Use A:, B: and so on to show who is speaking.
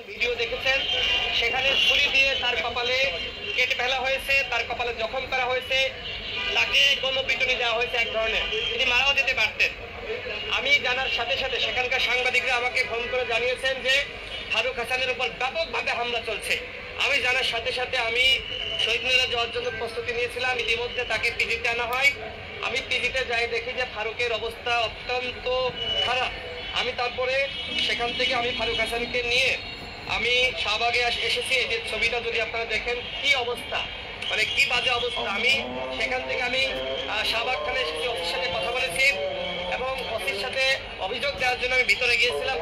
A: Video দেখেছেন, সেখানে ছুরি দিয়ে তার কপালে কেটে ফেলা হয়েছে, তার কপালে জখম করা হয়েছে, তাকে গণপিটুনি দেওয়া হয়েছে এক ধরনের। তিনি মারাও যেতে পারতেন। আমি জানার সাথে সাথে সেখানকার সাংবাদিকরা আমাকে ফোন করে জানিয়েছেন যে ফারুক হাসানের উপর ব্যাপকভাবে হামলা চলছে। আমি জানার সাথে সাথে আমি শহীদ মিনারে যাওয়ার জন্য প্রস্তুতি নিয়েছিলাম। ইতিমধ্যে তাকে পিজিতে আনা হয়। আমি পিজিতে যাই, দেখি যে ফারুকের অবস্থা অত্যন্ত খারাপ। আমি তারপরে সেখান থেকে আমি ফারুক হাসানকে নিয়ে আমি শাহবাগে এসেছি। এই যে ছবিটা যদি আপনারা দেখেন, কি অবস্থা, মানে কি বাজে অবস্থা। আমি সেখান থেকে আমি শাহবাগ থানায় এসেছি, ওসির সাথে কথা বলেছি এবং ওসির সাথে অভিযোগ দেওয়ার জন্য আমি ভিতরে গিয়েছিলাম।